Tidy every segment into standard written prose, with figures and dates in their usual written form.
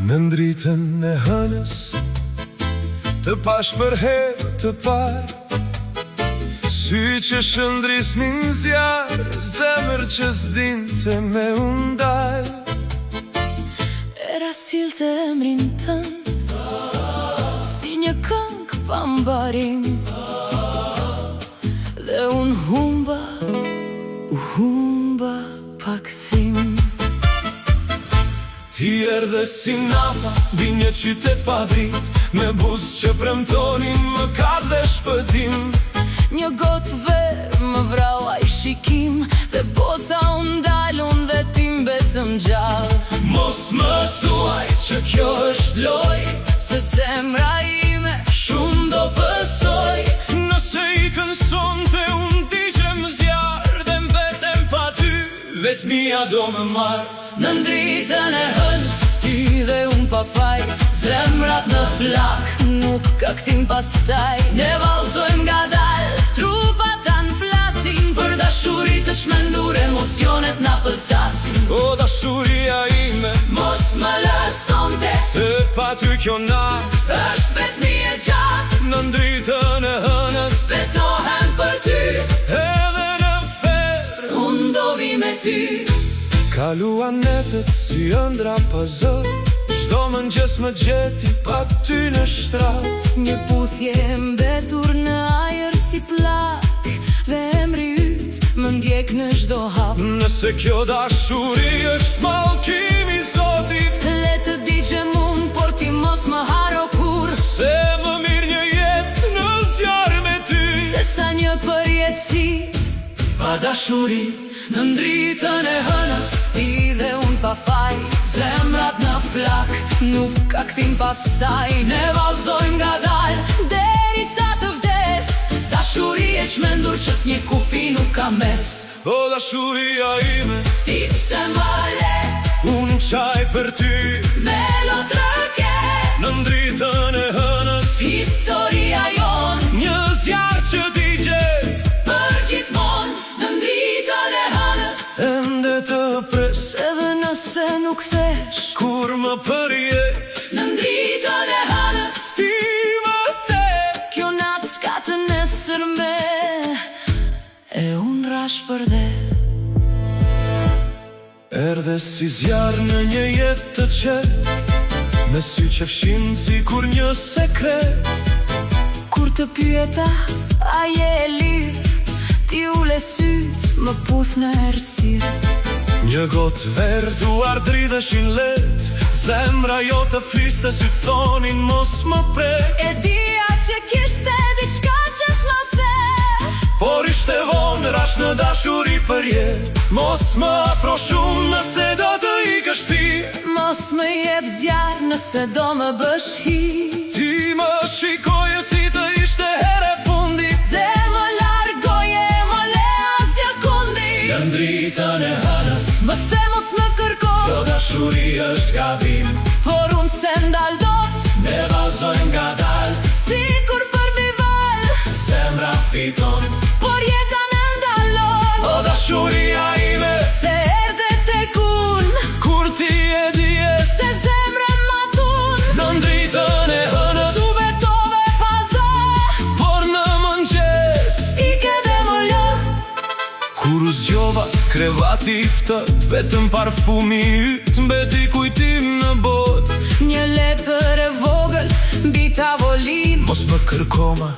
Në ndritën e hënës, të pash për herë të parë, sy që shëndrisnin zjarë, zemër që s'dinte me undal. Era silte emrin tënd, si një këngë pa mbarim, dhe unë humba, u humba pa kthim. Ti erdhe si nata, bi një qytet pa drit, me buzë që premtonin më ka dhe shpëtim. Një gotë verë më vrau ai shikim, dhe bota unë dalun dhe tim betëm gjallë. Mos më thuaj që kjo është loj, se zemra ime shumë do pësoj. Nëse i kënson të unë digjem zjarë, dhe mbetem pa ty, vetë mia do më marë. Në ndritën e hënës, ti dhe unë pa faj, zemrat në flak, nuk ka kthim pastaj. Ne vallzojmë ngadalë, trupat tanë flasin, për dashurit të çmendur emocionet na pëlqasin. O dashuria ime, mos më lësonte, se pa ty kjo natë është vetmi e gjatë. Në ndritën e hënës, betohem për ty, edhe në ferë unë do vi me ty. Kaluan netët si ëndra pa zë, çdo mëngjes më gjeti pa ty në shtrat. Një puthje mbetur në ajër si plak, dhe emri yt më ndjek në çdo hap. Nëse kjo dashuri është mallkim i Zotit, le të digjem unë, por ti mos më haro kur, se më mirë një jetë në zjarë me ty, se sa një përjetësi pa dashuri. Në ndritën e hënës, ti dhe unë pa faj, zemrat në flak, nuk ka kthim pastaj. Ne vallzojmë ngadalë, derisa të vdes, dashuri e çmendur që s'njeh kufi nuk ka mes. O dashuria ime, ti pse më le, unë qaj për ty, me lotrëke. Në ndritën e hënës, historia jon, një zjarë që digjet për gjithmon. Në ndritën e hënës, ende të pres, edhe nëse nuk thesh, kur më përjet. në ndritën e hënës, ti më the, kjo natë s'ka të nesërme, e unë rash për dhe. Erdhe si zjarë në një jetë të qetë, me sy që fshin si kur një sekret. Kur të pyeta, a je e lirë, ti ule syt, më puth në errësirë. Një gotë verë, duar dridheshin let, zemra jo të fliste, sy të thonin mos më prek. E dija që kishte diçka që s'më the, Por ishte vonë, rash në dashuri për jetë. Mos më afro shumë nëse do të ikësh ti, mos më jep zjarë nëse do më bësh hi. ti më shikoje si të ishte here fundit, Dhe më largoje, më le asgjë kundi. në ndritën e hënës, Më the mos më kërko, kjo dashuri është gabim. por unë se ndal dot, Ne vallzojmë ngadalë, si kur për mi val, zemra fiton. por jeta në ndalon. O dashuria ime, Se erdhe tek unë, kur ti e dije, se zemrën ma tun, në ndritën e hënës, tu betove pa zë, por në mëngjes, ike dhe më lë. kur u zgjova, krevati i ftët, vetëm parfumi yt mbeti kujtim në botë. Një letër e vogël, mbi tavolin, Mos më kërkoma,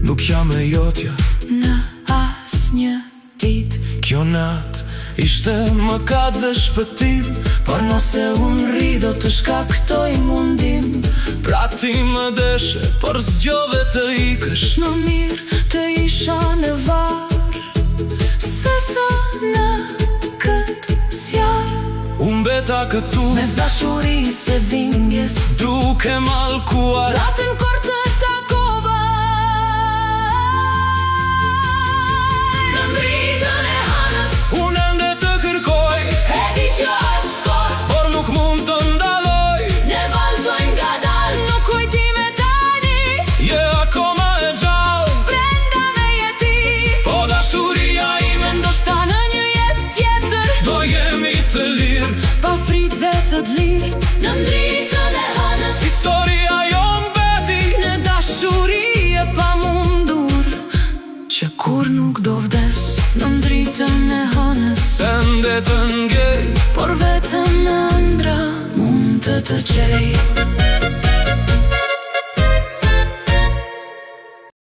nuk jam e jotja, në asnjë ditë. kjo natë ishte mëkat dhe shpëtim. Por nëse unë rri, do të shkaktoj mundim. Pra ti më deshe, por zgjove të ikësh, Më mirë të isha në varë, se sa në këtë zjarë. unë beta këtu, Mes dashurisë e dhimbjes, duke mallkuar. ratën kur të takova. Në ndritën e hënës, Unë ende të kërkoj, e di që është kos, por nuk mund të ndaloj. ne vallzojmë ngadalë, nuk kujtime tani, Je akoma e gjallë, brenda me jeti. po dashuria ime Ndoshta në një jetë tjetër, do jemi të lirë. pa frit dhe të t'lirë. Në ndritën por vetëm ëndra mund të të qej.